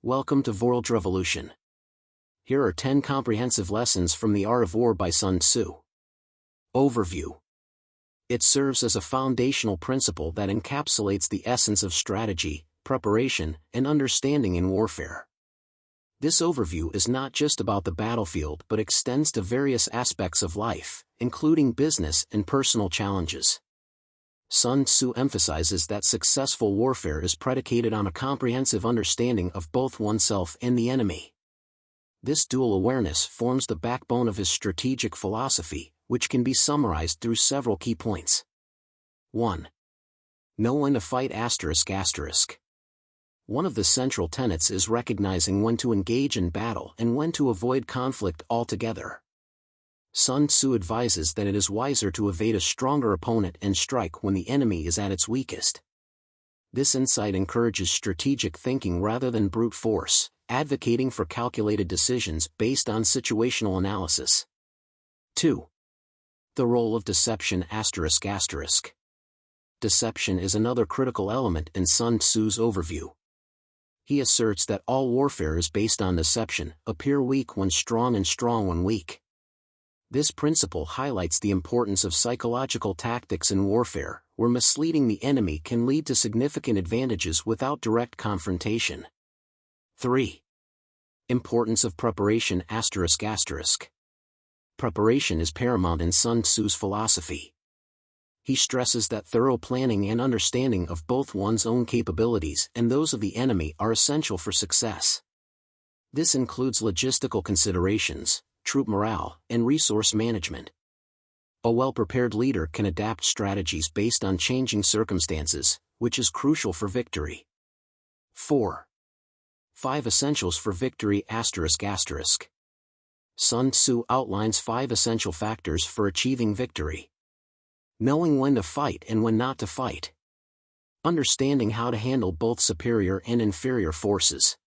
Welcome to World Revolution. Here are 10 comprehensive lessons from the Art of War by Sun Tzu. Overview. It serves as a foundational principle that encapsulates the essence of strategy, preparation, and understanding in warfare. This overview is not just about the battlefield but extends to various aspects of life, including business and personal challenges. Sun Tzu emphasizes that successful warfare is predicated on a comprehensive understanding of both oneself and the enemy. This dual awareness forms the backbone of his strategic philosophy, which can be summarized through several key points. 1. Know when to fight ***. One of the central tenets is recognizing when to engage in battle and when to avoid conflict altogether. Sun Tzu advises that it is wiser to evade a stronger opponent and strike when the enemy is at its weakest. This insight encourages strategic thinking rather than brute force, advocating for calculated decisions based on situational analysis. 2. The role of deception ***. Deception is another critical element in Sun Tzu's overview. He asserts that all warfare is based on deception, appear weak when strong and strong when weak. This principle highlights the importance of psychological tactics in warfare, where misleading the enemy can lead to significant advantages without direct confrontation. 3. Importance of preparation ***. Preparation is paramount in Sun Tzu's philosophy. He stresses that thorough planning and understanding of both one's own capabilities and those of the enemy are essential for success. This includes logistical considerations, troop morale, and resource management. A well-prepared leader can adapt strategies based on changing circumstances, which is crucial for victory. 4. 5 Essentials for Victory ***. Sun Tzu outlines 5 essential factors for achieving victory. Knowing when to fight and when not to fight. Understanding how to handle both superior and inferior forces.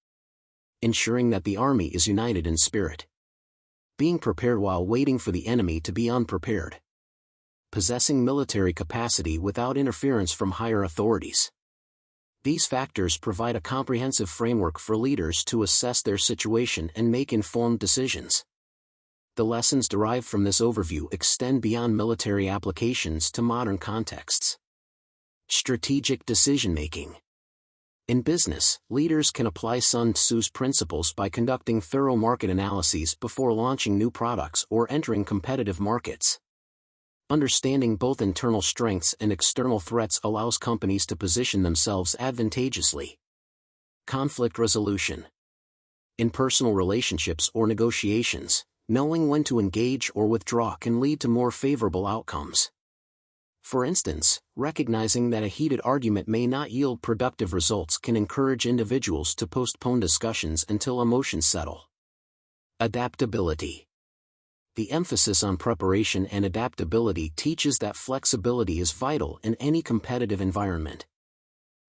Ensuring that the army is united in spirit. Being prepared while waiting for the enemy to be unprepared. Possessing military capacity without interference from higher authorities. These factors provide a comprehensive framework for leaders to assess their situation and make informed decisions. The lessons derived from this overview extend beyond military applications to modern contexts. Strategic decision-making. In business, leaders can apply Sun Tzu's principles by conducting thorough market analyses before launching new products or entering competitive markets. Understanding both internal strengths and external threats allows companies to position themselves advantageously. Conflict resolution. In personal relationships or negotiations, knowing when to engage or withdraw can lead to more favorable outcomes. For instance, recognizing that a heated argument may not yield productive results can encourage individuals to postpone discussions until emotions settle. Adaptability. The emphasis on preparation and adaptability teaches that flexibility is vital in any competitive environment.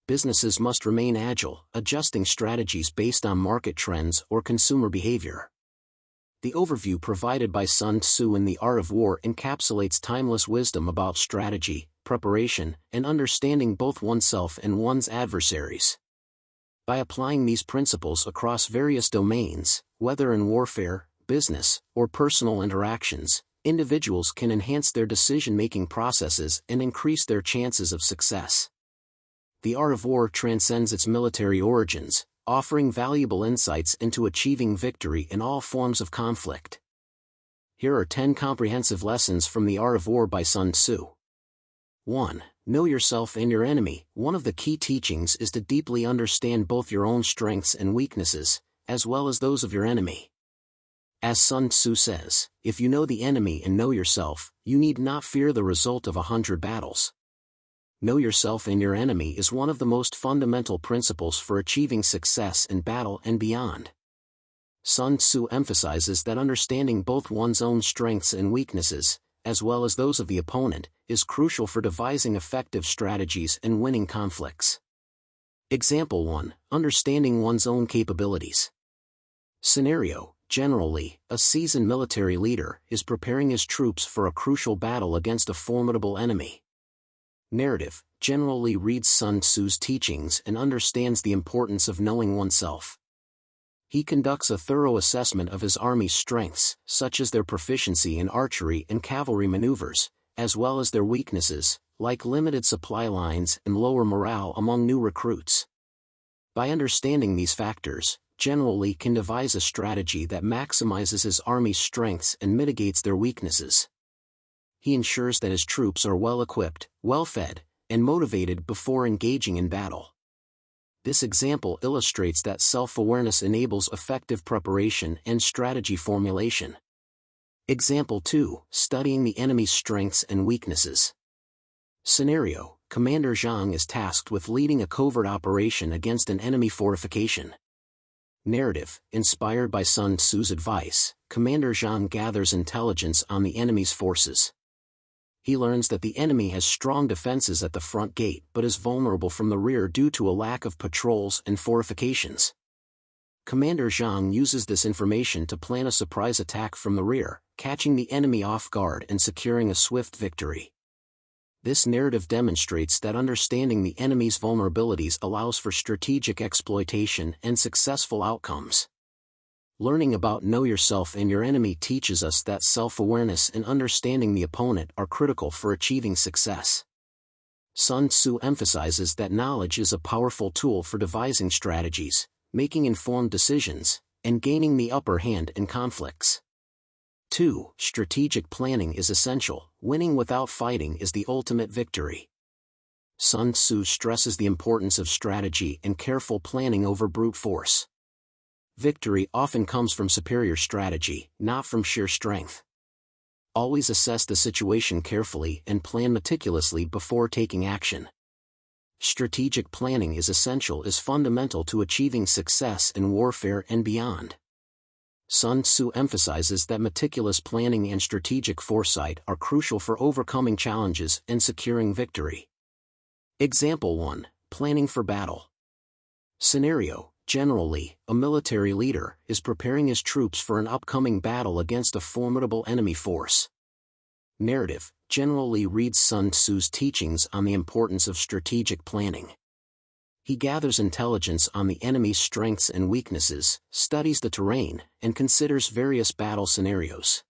Businesses must remain agile, adjusting strategies based on market trends or consumer behavior. The overview provided by Sun Tzu in The Art of War encapsulates timeless wisdom about strategy, preparation, and understanding both oneself and one's adversaries. By applying these principles across various domains, whether in warfare, business, or personal interactions, individuals can enhance their decision-making processes and increase their chances of success. The Art of War transcends its military origins, offering valuable insights into achieving victory in all forms of conflict. Here are 10 comprehensive lessons from The Art of War by Sun Tzu. 1. Know yourself and your enemy. One of the key teachings is to deeply understand both your own strengths and weaknesses, as well as those of your enemy. As Sun Tzu says, if you know the enemy and know yourself, you need not fear the result of 100 battles. Know yourself and your enemy is one of the most fundamental principles for achieving success in battle and beyond. Sun Tzu emphasizes that understanding both one's own strengths and weaknesses, as well as those of the opponent, is crucial for devising effective strategies and winning conflicts. Example 1. Understanding one's own capabilities. Scenario: generally, a seasoned military leader is preparing his troops for a crucial battle against a formidable enemy. Narrative: generally reads Sun Tzu's teachings and understands the importance of knowing oneself. He conducts a thorough assessment of his army's strengths, such as their proficiency in archery and cavalry maneuvers, as well as their weaknesses, like limited supply lines and lower morale among new recruits. By understanding these factors, General Li can devise a strategy that maximizes his army's strengths and mitigates their weaknesses. He ensures that his troops are well-equipped, well-fed, and motivated before engaging in battle. This example illustrates that self-awareness enables effective preparation and strategy formulation. Example 2. Studying the enemy's strengths and weaknesses. Scenario: Commander Zhang is tasked with leading a covert operation against an enemy fortification. Narrative: Inspired by Sun Tzu's advice, Commander Zhang gathers intelligence on the enemy's forces. He learns that the enemy has strong defenses at the front gate but is vulnerable from the rear due to a lack of patrols and fortifications. Commander Zhang uses this information to plan a surprise attack from the rear, catching the enemy off guard and securing a swift victory. This narrative demonstrates that understanding the enemy's vulnerabilities allows for strategic exploitation and successful outcomes. Learning about know yourself and your enemy teaches us that self-awareness and understanding the opponent are critical for achieving success. Sun Tzu emphasizes that knowledge is a powerful tool for devising strategies, making informed decisions, and gaining the upper hand in conflicts. 2. Strategic planning is essential. Winning without fighting is the ultimate victory. Sun Tzu stresses the importance of strategy and careful planning over brute force. Victory often comes from superior strategy, not from sheer strength. Always assess the situation carefully and plan meticulously before taking action. Strategic planning is fundamental to achieving success in warfare and beyond. Sun Tzu emphasizes that meticulous planning and strategic foresight are crucial for overcoming challenges and securing victory. Example 1. Planning for battle. Scenario: General Li, a military leader, is preparing his troops for an upcoming battle against a formidable enemy force. Narrative: General Li reads Sun Tzu's teachings on the importance of strategic planning. He gathers intelligence on the enemy's strengths and weaknesses, studies the terrain, and considers various battle scenarios.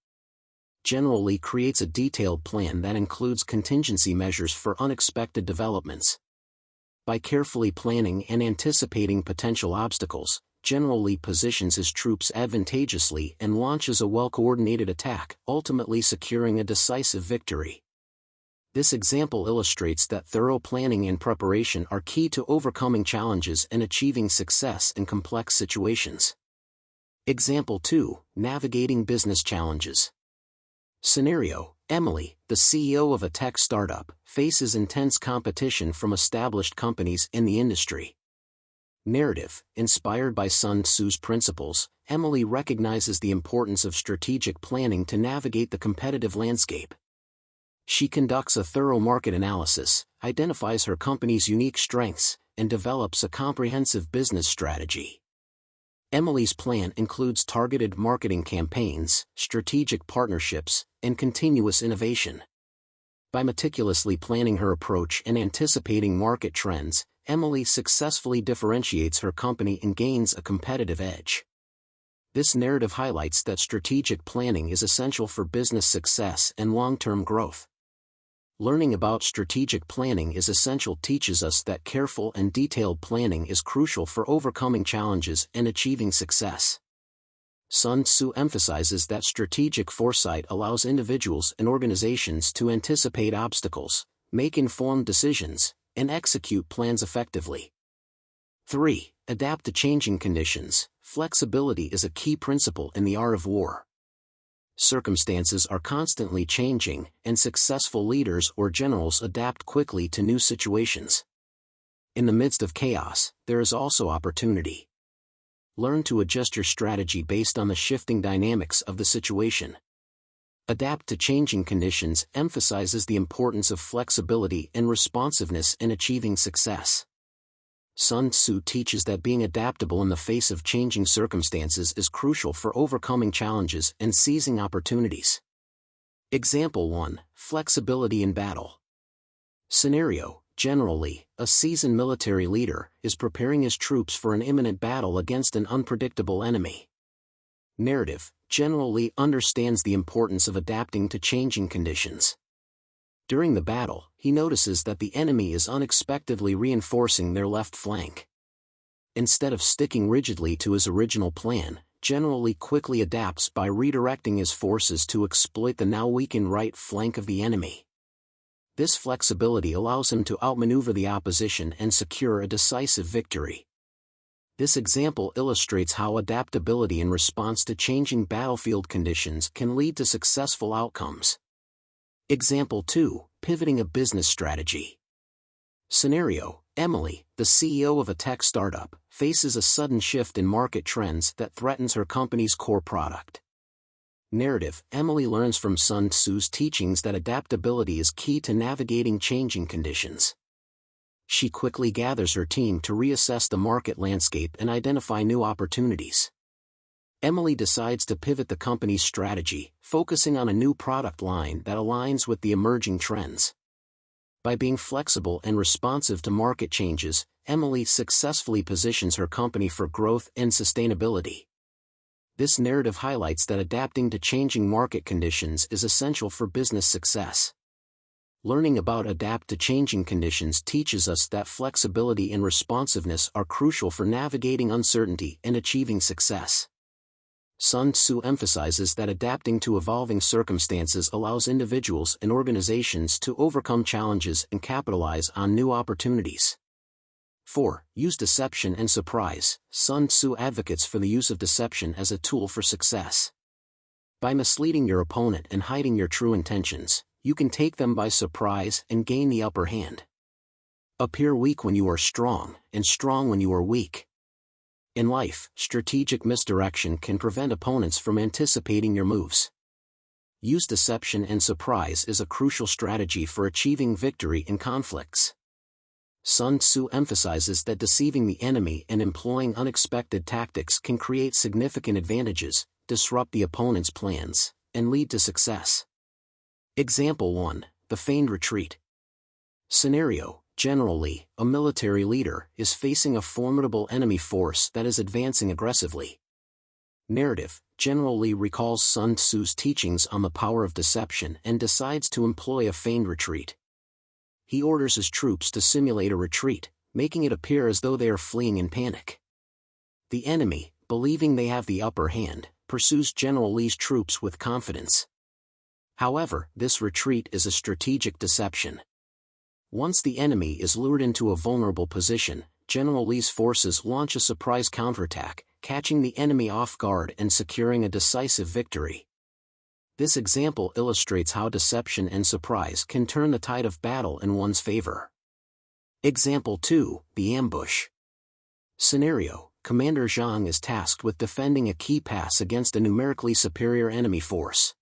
General Li creates a detailed plan that includes contingency measures for unexpected developments. By carefully planning and anticipating potential obstacles, General Li positions his troops advantageously and launches a well-coordinated attack, ultimately securing a decisive victory. This example illustrates that thorough planning and preparation are key to overcoming challenges and achieving success in complex situations. Example 2. Navigating business challenges. Scenario: Emily, the CEO of a tech startup, faces intense competition from established companies in the industry. Narrative: Inspired by Sun Tzu's principles, Emily recognizes the importance of strategic planning to navigate the competitive landscape. She conducts a thorough market analysis, identifies her company's unique strengths, and develops a comprehensive business strategy. Emily's plan includes targeted marketing campaigns, strategic partnerships, and continuous innovation. By meticulously planning her approach and anticipating market trends, Emily successfully differentiates her company and gains a competitive edge. This narrative highlights that strategic planning is essential for business success and long-term growth. Learning about strategic planning is essential teaches us that careful and detailed planning is crucial for overcoming challenges and achieving success. Sun Tzu emphasizes that strategic foresight allows individuals and organizations to anticipate obstacles, make informed decisions, and execute plans effectively. 3. Adapt to changing conditions. Flexibility is a key principle in the art of war. Circumstances are constantly changing, and successful leaders or generals adapt quickly to new situations. In the midst of chaos, there is also opportunity. Learn to adjust your strategy based on the shifting dynamics of the situation. Adapt to changing conditions emphasizes the importance of flexibility and responsiveness in achieving success. Sun Tzu teaches that being adaptable in the face of changing circumstances is crucial for overcoming challenges and seizing opportunities. Example 1. Flexibility in battle. Scenario: generally, a seasoned military leader, is preparing his troops for an imminent battle against an unpredictable enemy. Narrative, General Li understands the importance of adapting to changing conditions. During the battle, he notices that the enemy is unexpectedly reinforcing their left flank. Instead of sticking rigidly to his original plan, General Li quickly adapts by redirecting his forces to exploit the now weakened right flank of the enemy. This flexibility allows him to outmaneuver the opposition and secure a decisive victory. This example illustrates how adaptability in response to changing battlefield conditions can lead to successful outcomes. Example 2, Pivoting a business strategy. Scenario: Emily, the CEO of a tech startup, faces a sudden shift in market trends that threatens her company's core product. Narrative, Emily learns from Sun Tzu's teachings that adaptability is key to navigating changing conditions. She quickly gathers her team to reassess the market landscape and identify new opportunities. Emily decides to pivot the company's strategy, focusing on a new product line that aligns with the emerging trends. By being flexible and responsive to market changes, Emily successfully positions her company for growth and sustainability. This narrative highlights that adapting to changing market conditions is essential for business success. Learning about adapt to changing conditions teaches us that flexibility and responsiveness are crucial for navigating uncertainty and achieving success. Sun Tzu emphasizes that adapting to evolving circumstances allows individuals and organizations to overcome challenges and capitalize on new opportunities. 4. Use deception and surprise. Sun Tzu advocates for the use of deception as a tool for success. By misleading your opponent and hiding your true intentions, you can take them by surprise and gain the upper hand. Appear weak when you are strong, and strong when you are weak. In life, strategic misdirection can prevent opponents from anticipating your moves. Use deception and surprise is a crucial strategy for achieving victory in conflicts. Sun Tzu emphasizes that deceiving the enemy and employing unexpected tactics can create significant advantages, disrupt the opponent's plans, and lead to success. Example 1, The Feigned Retreat. Scenario: General Li, a military leader, is facing a formidable enemy force that is advancing aggressively. Narrative, General Li recalls Sun Tzu's teachings on the power of deception and decides to employ a feigned retreat. He orders his troops to simulate a retreat, making it appear as though they are fleeing in panic. The enemy, believing they have the upper hand, pursues General Li's troops with confidence. However, this retreat is a strategic deception. Once the enemy is lured into a vulnerable position, General Li's forces launch a surprise counterattack, catching the enemy off guard and securing a decisive victory. This example illustrates how deception and surprise can turn the tide of battle in one's favor. Example 2, The Ambush. Scenario: Commander Zhang is tasked with defending a key pass against a numerically superior enemy force.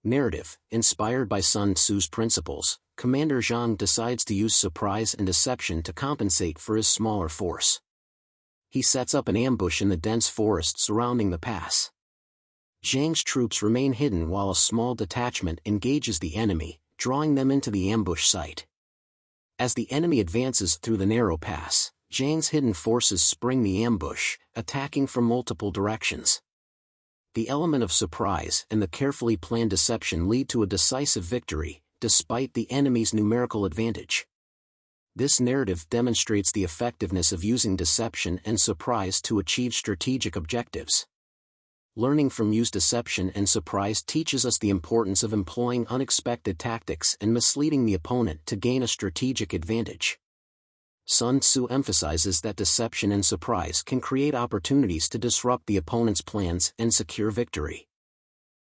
Narrative, inspired by Sun Tzu's principles, Commander Zhang decides to use surprise and deception to compensate for his smaller force. He sets up an ambush in the dense forest surrounding the pass. Zhang's troops remain hidden while a small detachment engages the enemy, drawing them into the ambush site. As the enemy advances through the narrow pass, Zhang's hidden forces spring the ambush, attacking from multiple directions. The element of surprise and the carefully planned deception lead to a decisive victory, despite the enemy's numerical advantage. This narrative demonstrates the effectiveness of using deception and surprise to achieve strategic objectives. Learning from use deception and surprise teaches us the importance of employing unexpected tactics and misleading the opponent to gain a strategic advantage. Sun Tzu emphasizes that deception and surprise can create opportunities to disrupt the opponent's plans and secure victory.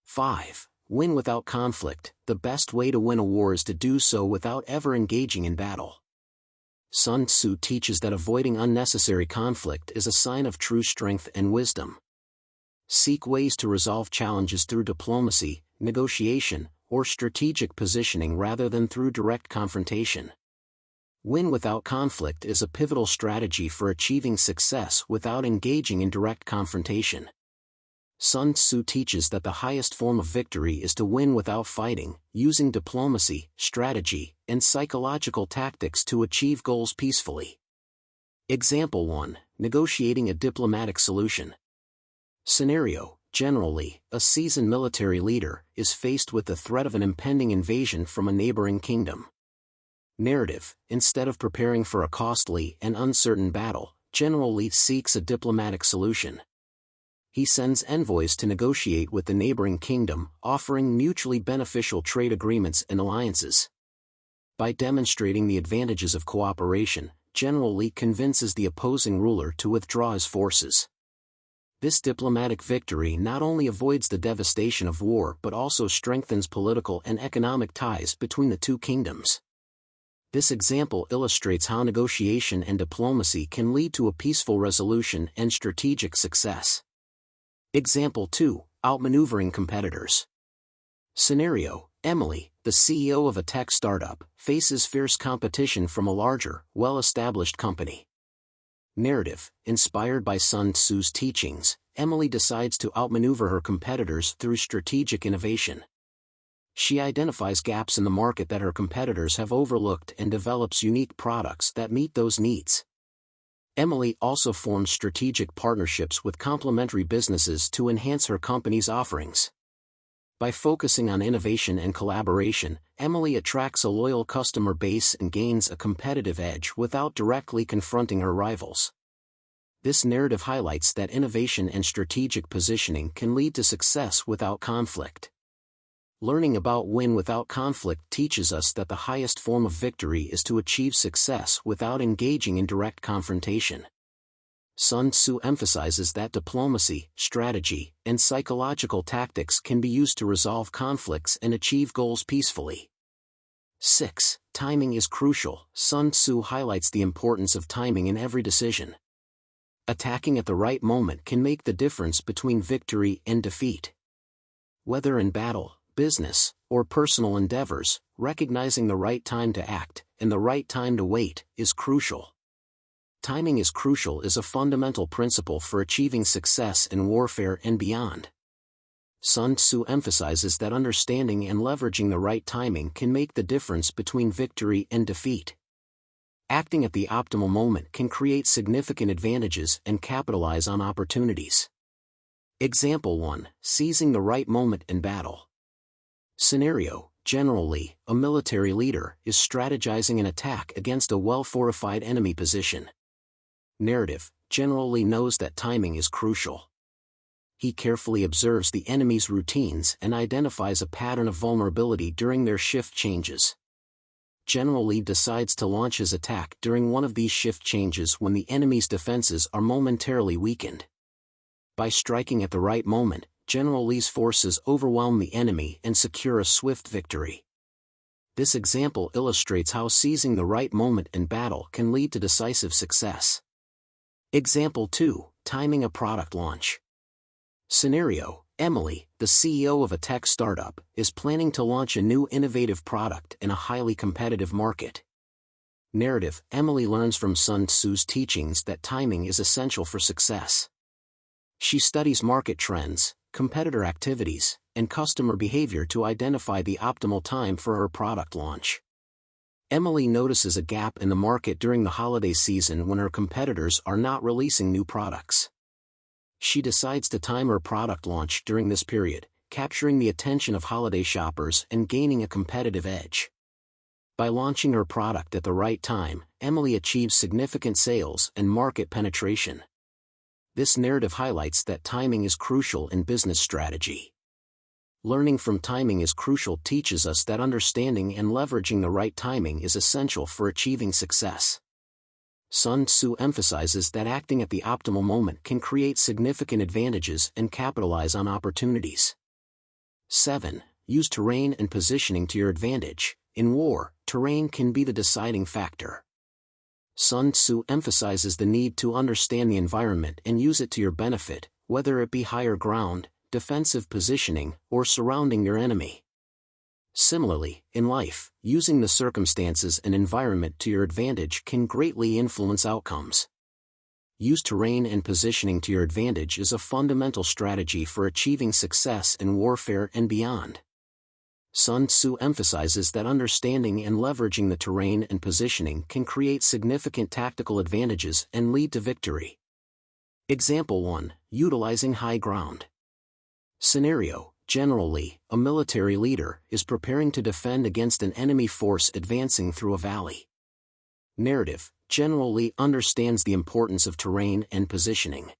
5. Win without conflict. The best way to win a war is to do so without ever engaging in battle. Sun Tzu teaches that avoiding unnecessary conflict is a sign of true strength and wisdom. Seek ways to resolve challenges through diplomacy, negotiation, or strategic positioning rather than through direct confrontation. Win without conflict is a pivotal strategy for achieving success without engaging in direct confrontation. Sun Tzu teaches that the highest form of victory is to win without fighting, using diplomacy, strategy, and psychological tactics to achieve goals peacefully. Example 1. Negotiating a diplomatic solution. Scenario: generally, a seasoned military leader is faced with the threat of an impending invasion from a neighboring kingdom. Narrative: instead of preparing for a costly and uncertain battle, General Li seeks a diplomatic solution. He sends envoys to negotiate with the neighboring kingdom, offering mutually beneficial trade agreements and alliances. By demonstrating the advantages of cooperation, General Li convinces the opposing ruler to withdraw his forces. This diplomatic victory not only avoids the devastation of war but also strengthens political and economic ties between the two kingdoms. This example illustrates how negotiation and diplomacy can lead to a peaceful resolution and strategic success. Example 2. Outmaneuvering competitors. Scenario: Emily, the CEO of a tech startup, faces fierce competition from a larger, well-established company. Narrative: inspired by Sun Tzu's teachings, Emily decides to outmaneuver her competitors through strategic innovation. She identifies gaps in the market that her competitors have overlooked and develops unique products that meet those needs. Emily also forms strategic partnerships with complementary businesses to enhance her company's offerings. By focusing on innovation and collaboration, Emily attracts a loyal customer base and gains a competitive edge without directly confronting her rivals. This narrative highlights that innovation and strategic positioning can lead to success without conflict. Learning about win without conflict teaches us that the highest form of victory is to achieve success without engaging in direct confrontation. Sun Tzu emphasizes that diplomacy, strategy, and psychological tactics can be used to resolve conflicts and achieve goals peacefully. 6. Timing is crucial. Sun Tzu highlights the importance of timing in every decision. Attacking at the right moment can make the difference between victory and defeat. Whether in battle, business, or personal endeavors, recognizing the right time to act, and the right time to wait, is crucial. Timing is crucial is a fundamental principle for achieving success in warfare and beyond. Sun Tzu emphasizes that understanding and leveraging the right timing can make the difference between victory and defeat. Acting at the optimal moment can create significant advantages and capitalize on opportunities. Example 1. Seizing the right moment in battle. Scenario: General Li, a military leader, is strategizing an attack against a well-fortified enemy position. Narrative: General Li knows that timing is crucial. He carefully observes the enemy's routines and identifies a pattern of vulnerability during their shift changes. General Li decides to launch his attack during one of these shift changes when the enemy's defenses are momentarily weakened. By striking at the right moment, General Li's forces overwhelm the enemy and secure a swift victory. This example illustrates how seizing the right moment in battle can lead to decisive success. Example 2. Timing a product launch. Scenario: Emily, the CEO of a tech startup, is planning to launch a new innovative product in a highly competitive market. Narrative: Emily learns from Sun Tzu's teachings that timing is essential for success. She studies market trends, competitor activities, and customer behavior to identify the optimal time for her product launch. Emily notices a gap in the market during the holiday season when her competitors are not releasing new products. She decides to time her product launch during this period, capturing the attention of holiday shoppers and gaining a competitive edge. By launching her product at the right time, Emily achieves significant sales and market penetration. This narrative highlights that timing is crucial in business strategy. Learning from timing is crucial teaches us that understanding and leveraging the right timing is essential for achieving success. Sun Tzu emphasizes that acting at the optimal moment can create significant advantages and capitalize on opportunities. 7. Use terrain and positioning to your advantage. In war, terrain can be the deciding factor. Sun Tzu emphasizes the need to understand the environment and use it to your benefit, whether it be higher ground, defensive positioning, or surrounding your enemy. Similarly, in life, using the circumstances and environment to your advantage can greatly influence outcomes. Use terrain and positioning to your advantage is a fundamental strategy for achieving success in warfare and beyond. Sun Tzu emphasizes that understanding and leveraging the terrain and positioning can create significant tactical advantages and lead to victory. Example 1. Utilizing high ground. Scenario: General Li, a military leader, is preparing to defend against an enemy force advancing through a valley. Narrative: General Li understands the importance of terrain and positioning.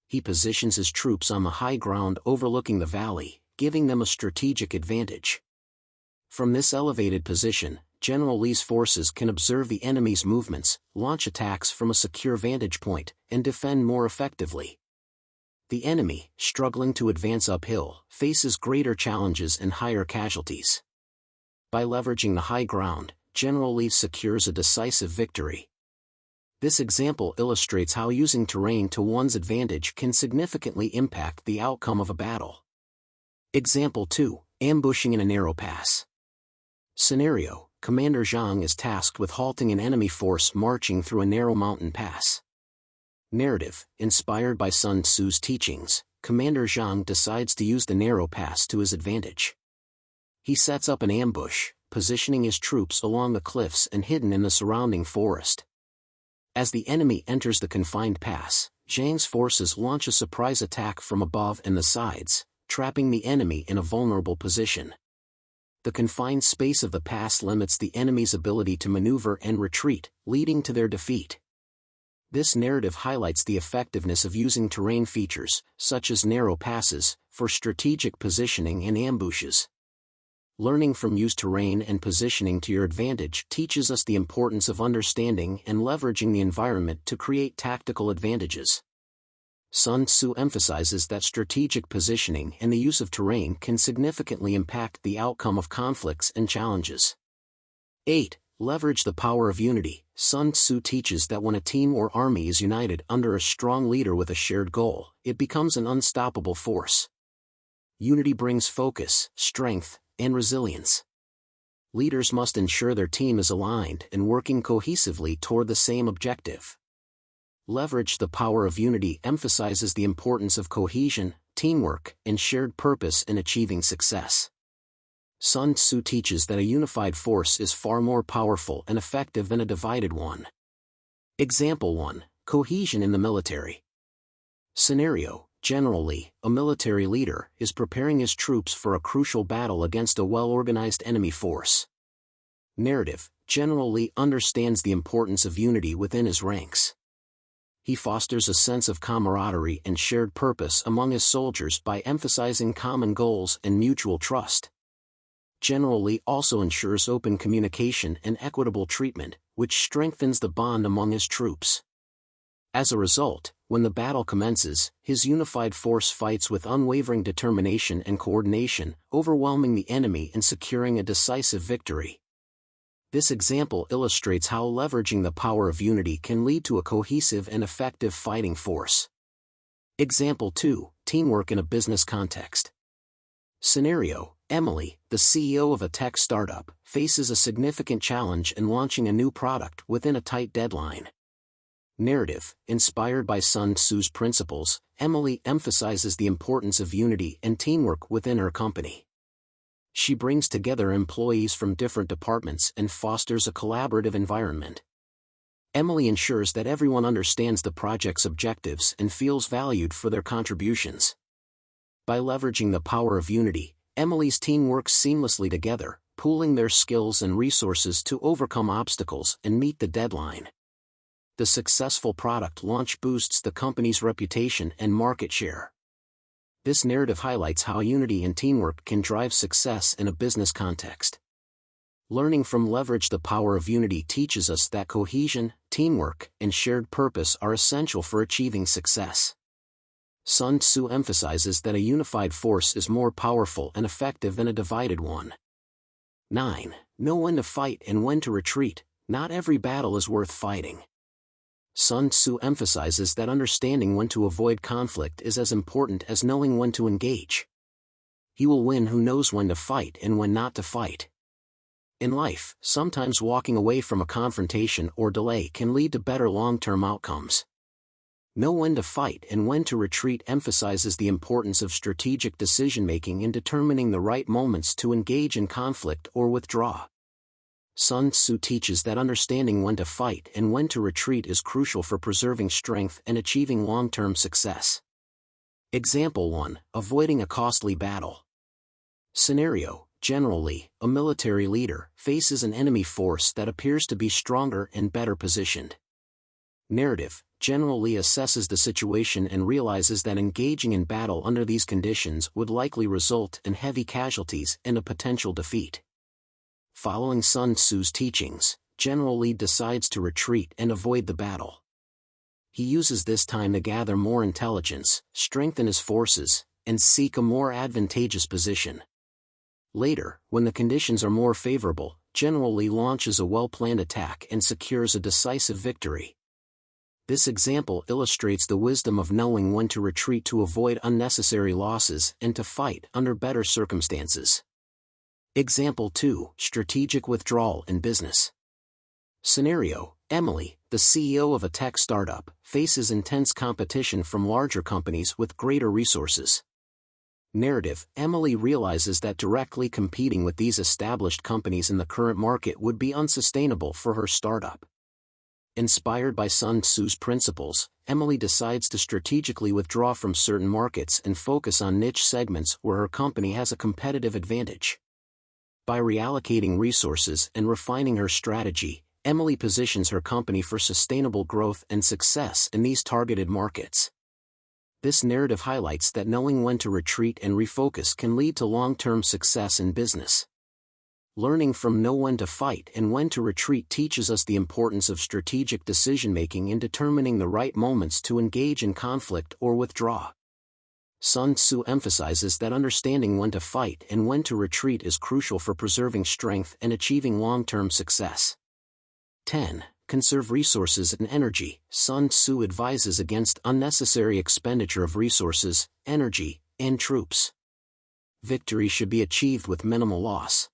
He positions his troops on the high ground overlooking the valley, giving them a strategic advantage. From this elevated position, General Li's forces can observe the enemy's movements, launch attacks from a secure vantage point, and defend more effectively. The enemy, struggling to advance uphill, faces greater challenges and higher casualties. By leveraging the high ground, General Li secures a decisive victory. This example illustrates how using terrain to one's advantage can significantly impact the outcome of a battle. Example 2. Ambushing in a narrow pass. Scenario: Commander Zhang is tasked with halting an enemy force marching through a narrow mountain pass. Narrative: Inspired by Sun Tzu's teachings, Commander Zhang decides to use the narrow pass to his advantage. He sets up an ambush, positioning his troops along the cliffs and hidden in the surrounding forest. As the enemy enters the confined pass, Zhang's forces launch a surprise attack from above and the sides, trapping the enemy in a vulnerable position. The confined space of the pass limits the enemy's ability to maneuver and retreat, leading to their defeat. This narrative highlights the effectiveness of using terrain features, such as narrow passes, for strategic positioning and ambushes. Learning from used terrain and positioning to your advantage teaches us the importance of understanding and leveraging the environment to create tactical advantages. Sun Tzu emphasizes that strategic positioning and the use of terrain can significantly impact the outcome of conflicts and challenges. 8. Leverage the power of unity. Sun Tzu teaches that when a team or army is united under a strong leader with a shared goal, it becomes an unstoppable force. Unity brings focus, strength, and resilience. Leaders must ensure their team is aligned and working cohesively toward the same objective. Leverage the power of unity emphasizes the importance of cohesion, teamwork, and shared purpose in achieving success. Sun Tzu teaches that a unified force is far more powerful and effective than a divided one. Example 1. Cohesion in the military. Scenario: General Li, a military leader, is preparing his troops for a crucial battle against a well-organized enemy force. Narrative: General Li understands the importance of unity within his ranks. He fosters a sense of camaraderie and shared purpose among his soldiers by emphasizing common goals and mutual trust. General Li also ensures open communication and equitable treatment, which strengthens the bond among his troops. As a result, when the battle commences, his unified force fights with unwavering determination and coordination, overwhelming the enemy and securing a decisive victory. This example illustrates how leveraging the power of unity can lead to a cohesive and effective fighting force. Example 2. Teamwork in a business context. Scenario: Emily, the CEO of a tech startup, faces a significant challenge in launching a new product within a tight deadline. Narrative: Inspired by Sun Tzu's principles, Emily emphasizes the importance of unity and teamwork within her company. She brings together employees from different departments and fosters a collaborative environment. Emily ensures that everyone understands the project's objectives and feels valued for their contributions. By leveraging the power of unity, Emily's team works seamlessly together, pooling their skills and resources to overcome obstacles and meet the deadline. The successful product launch boosts the company's reputation and market share. This narrative highlights how unity and teamwork can drive success in a business context. Learning from leverage the power of unity teaches us that cohesion, teamwork, and shared purpose are essential for achieving success. Sun Tzu emphasizes that a unified force is more powerful and effective than a divided one. 9. Know when to fight and when to retreat. Not every battle is worth fighting. Sun Tzu emphasizes that understanding when to avoid conflict is as important as knowing when to engage. He will win who knows when to fight and when not to fight. In life, sometimes walking away from a confrontation or delay can lead to better long-term outcomes. Know when to fight and when to retreat emphasizes the importance of strategic decision-making in determining the right moments to engage in conflict or withdraw. Sun Tzu teaches that understanding when to fight and when to retreat is crucial for preserving strength and achieving long-term success. Example 1. Avoiding a costly battle. Scenario: generally, a military leader faces an enemy force that appears to be stronger and better positioned. Narrative: General Lee assesses the situation and realizes that engaging in battle under these conditions would likely result in heavy casualties and a potential defeat. Following Sun Tzu's teachings, General Lee decides to retreat and avoid the battle. He uses this time to gather more intelligence, strengthen his forces, and seek a more advantageous position. Later, when the conditions are more favorable, General Lee launches a well-planned attack and secures a decisive victory. This example illustrates the wisdom of knowing when to retreat to avoid unnecessary losses and to fight under better circumstances. Example 2. Strategic withdrawal in business. Scenario: Emily, the CEO of a tech startup, faces intense competition from larger companies with greater resources. Narrative: Emily realizes that directly competing with these established companies in the current market would be unsustainable for her startup. Inspired by Sun Tzu's principles, Emily decides to strategically withdraw from certain markets and focus on niche segments where her company has a competitive advantage. By reallocating resources and refining her strategy, Emily positions her company for sustainable growth and success in these targeted markets. This narrative highlights that knowing when to retreat and refocus can lead to long-term success in business. Learning from know when to fight and when to retreat teaches us the importance of strategic decision-making in determining the right moments to engage in conflict or withdraw. Sun Tzu emphasizes that understanding when to fight and when to retreat is crucial for preserving strength and achieving long-term success. 10. Conserve resources and energy. Sun Tzu advises against unnecessary expenditure of resources, energy, and troops. Victory should be achieved with minimal loss.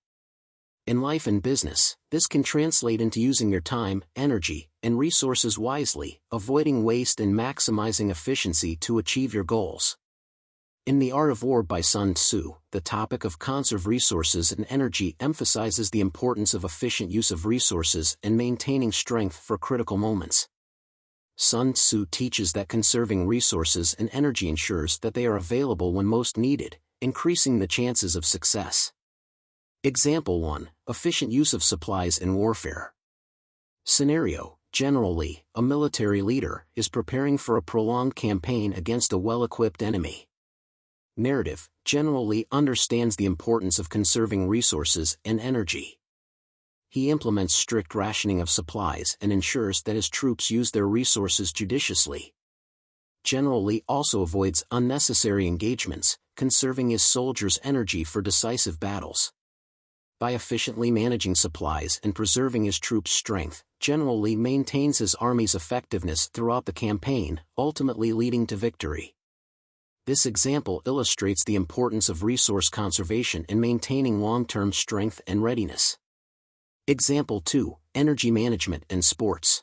In life and business, this can translate into using your time, energy, and resources wisely, avoiding waste and maximizing efficiency to achieve your goals. In The Art of War by Sun Tzu, the topic of conserve resources and energy emphasizes the importance of efficient use of resources and maintaining strength for critical moments. Sun Tzu teaches that conserving resources and energy ensures that they are available when most needed, increasing the chances of success. Example 1. Efficient use of supplies in warfare. Scenario: General Lee, a military leader, is preparing for a prolonged campaign against a well-equipped enemy. Narrative: General Lee understands the importance of conserving resources and energy. He implements strict rationing of supplies and ensures that his troops use their resources judiciously. General Lee also avoids unnecessary engagements, conserving his soldiers' energy for decisive battles. By efficiently managing supplies and preserving his troops' strength, General Lee maintains his army's effectiveness throughout the campaign, ultimately leading to victory. This example illustrates the importance of resource conservation in maintaining long-term strength and readiness. Example 2. Energy management and sports.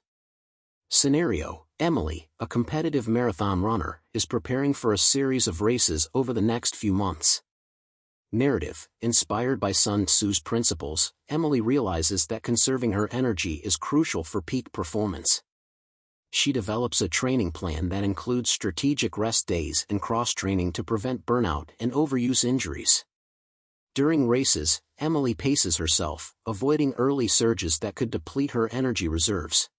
Scenario: Emily, a competitive marathon runner, is preparing for a series of races over the next few months. Narrative: Inspired by Sun Tzu's principles, Emily realizes that conserving her energy is crucial for peak performance. She develops a training plan that includes strategic rest days and cross-training to prevent burnout and overuse injuries. During races, Emily paces herself, avoiding early surges that could deplete her energy reserves.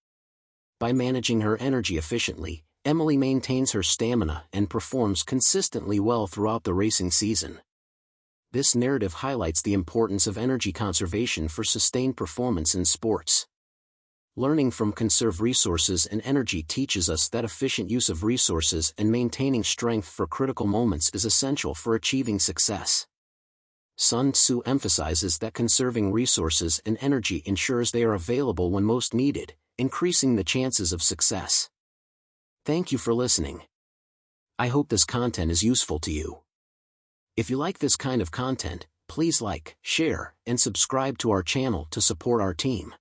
By managing her energy efficiently, Emily maintains her stamina and performs consistently well throughout the racing season. This narrative highlights the importance of energy conservation for sustained performance in sports. Learning from conserve resources and energy teaches us that efficient use of resources and maintaining strength for critical moments is essential for achieving success. Sun Tzu emphasizes that conserving resources and energy ensures they are available when most needed, increasing the chances of success. Thank you for listening. I hope this content is useful to you. If you like this kind of content, please like, share, and subscribe to our channel to support our team.